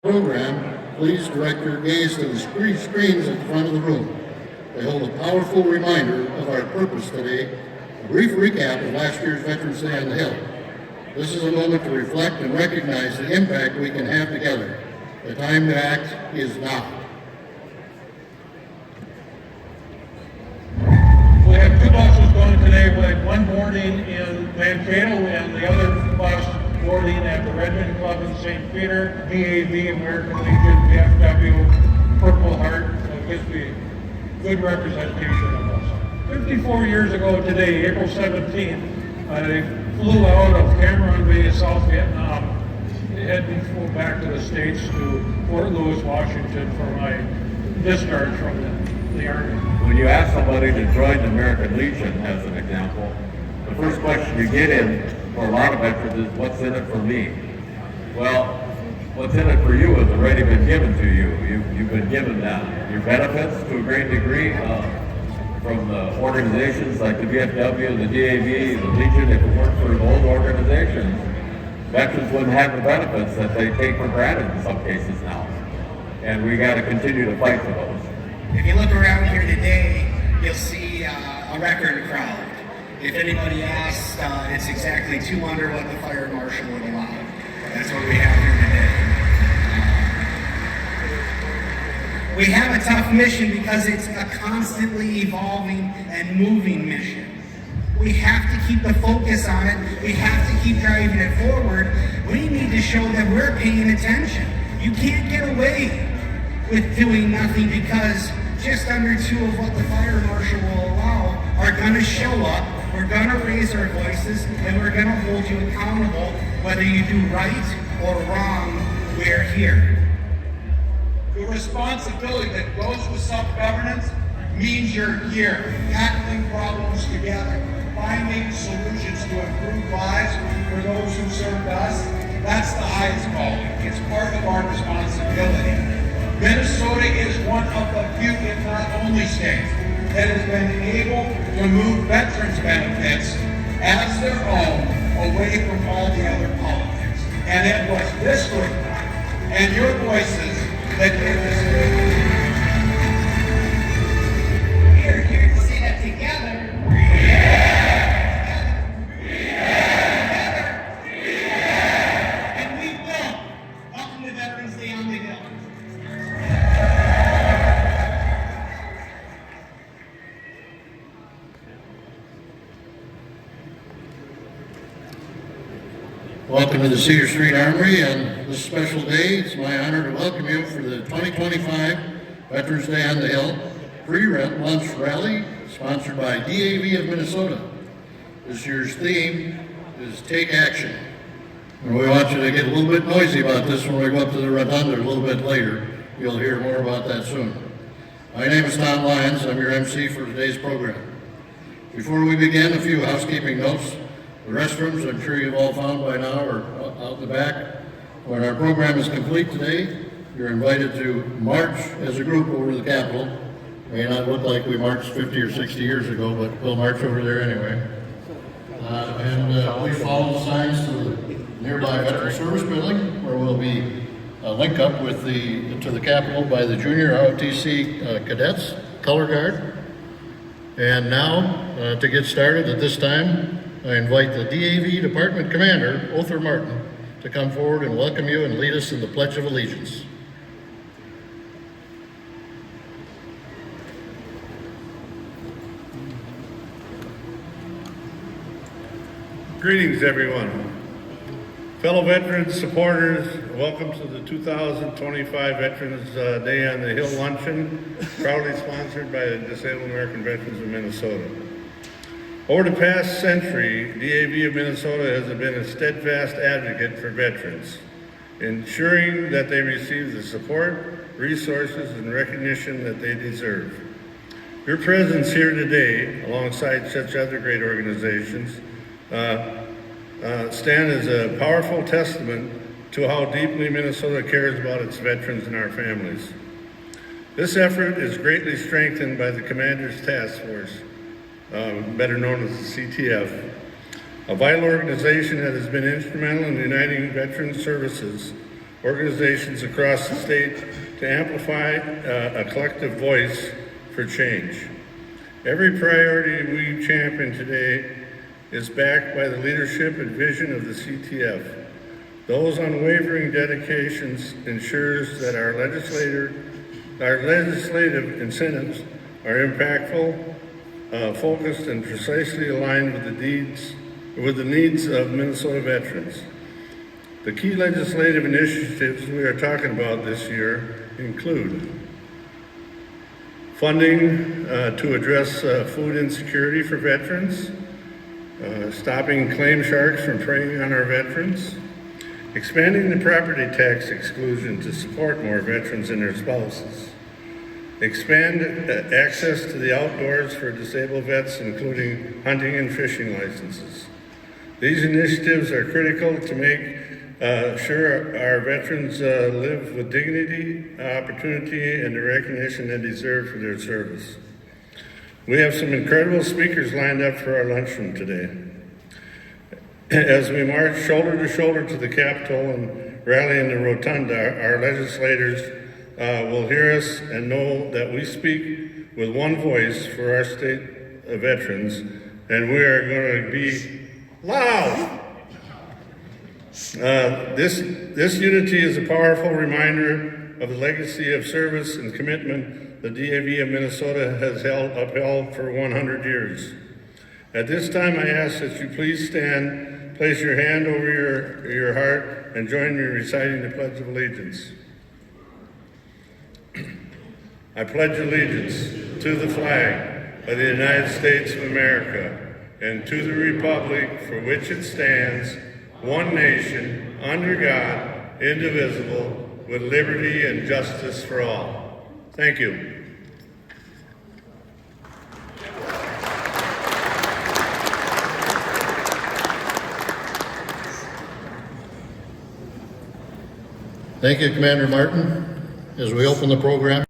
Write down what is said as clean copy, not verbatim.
program, please direct your gaze to the screens at the front of the room. They hold a powerful reminder of our purpose today, a brief recap of last year's Veterans Day on the Hill. This is a moment to reflect and recognize the impact we can have together. The time to act is now. We have two buses going today. We have one boarding in Mankato and the other bus boarding at the Redmond Club in St. Peter, DAV, American Legion, VFW, Purple Heart. So it gives me good representation of us. 54 years ago today, April 17th, I flew out of Cameron Bay, South Vietnam, heading back to the States to Fort Lewis, Washington for my discharge from the Army. When you ask somebody to join the American Legion, as an example, the first question you get in for a lot of veterans is, what's in it for me? Well, what's in it for you has already been given to you. You've been given your benefits to a great degree from the organizations like the VFW, the DAV, the Legion. If it weren't for those organizations, veterans wouldn't have the benefits that they take for granted in some cases now. And we got to continue to fight for those. If you look around here today, you'll see a record crowd. If anybody asks, it's exactly 2 under what the fire marshal would allow. That's what we have here today. We have a tough mission because it's a constantly evolving and moving mission. We have to keep the focus on it. We have to keep driving it forward. We need to show that we're paying attention. You can't get away with doing nothing because just under 2 of what the fire marshal will allow are going to show up. We're going to raise our voices and we're going to hold you accountable. Whether you do right or wrong, we're here. The responsibility that goes with self-governance means you're here, tackling problems together, finding solutions to improve lives for those who served us. That's the highest calling. It's part of our responsibility. Minnesota is one of the few, if not only, states that has been able to move veterans benefits as their own away from all the other politics. And it was this group and your voices that did this. We're here to see that together. And we will. Welcome to Veterans Day on the Hill. Welcome to the Cedar Street Armory on this special day. It's my honor to welcome you for the 2025 Veterans Day on the Hill free lunch rally sponsored by DAV of Minnesota. This year's theme is Take Action. And we want you to get a little bit noisy about this when we go up to the rotunda a little bit later. You'll hear more about that soon. My name is Tom Lyons. I'm your MC for today's program. Before we begin, a few housekeeping notes. The restrooms, I'm sure you've all found by now, are out in the back. When our program is complete today, you're invited to march as a group over to the Capitol. It may not look like we marched 50 or 60 years ago, but we'll march over there anyway. Please follow the signs to the nearby Veteran Service Building, where we'll be link up with to the Capitol by the Junior ROTC Cadets Color Guard. And now, to get started at this time, I invite the DAV Department Commander, Othar Martin, to come forward and welcome you and lead us in the Pledge of Allegiance. Greetings, everyone. Fellow veterans, supporters, welcome to the 2025 Veterans Day on the Hill Luncheon, proudly sponsored by the Disabled American Veterans of Minnesota. Over the past century, DAV of Minnesota has been a steadfast advocate for veterans, ensuring that they receive the support, resources, and recognition that they deserve. Your presence here today, alongside such other great organizations, stand as a powerful testament to how deeply Minnesota cares about its veterans and our families. This effort is greatly strengthened by the Commander's Task Force, better known as the CTF, a vital organization that has been instrumental in uniting veteran services organizations across the state to amplify a collective voice for change. Every priority we champion today is backed by the leadership and vision of the CTF. Those unwavering dedications ensures that our legislative incentives are impactful, focused, and precisely aligned with the needs of Minnesota veterans. The key legislative initiatives we are talking about this year include funding to address food insecurity for veterans, stopping claim sharks from preying on our veterans, expanding the property tax exclusion to support more veterans and their spouses, expand access to the outdoors for disabled vets, including hunting and fishing licenses. These initiatives are critical to make sure our veterans live with dignity, opportunity, and the recognition they deserve for their service. We have some incredible speakers lined up for our luncheon today. As we march shoulder to shoulder to the Capitol and rally in the Rotunda, our legislators will hear us and know that we speak with one voice for our state of veterans, and we are going to be loud. This unity is a powerful reminder of the legacy of service and commitment the DAV of Minnesota has upheld for 100 years. At this time, I ask that you please stand, place your hand over your heart, and join me in reciting the Pledge of Allegiance. I pledge allegiance to the flag of the United States of America and to the republic for which it stands, one nation, under God, indivisible, with liberty and justice for all. Thank you. Thank you, Commander Martin. As we open the program,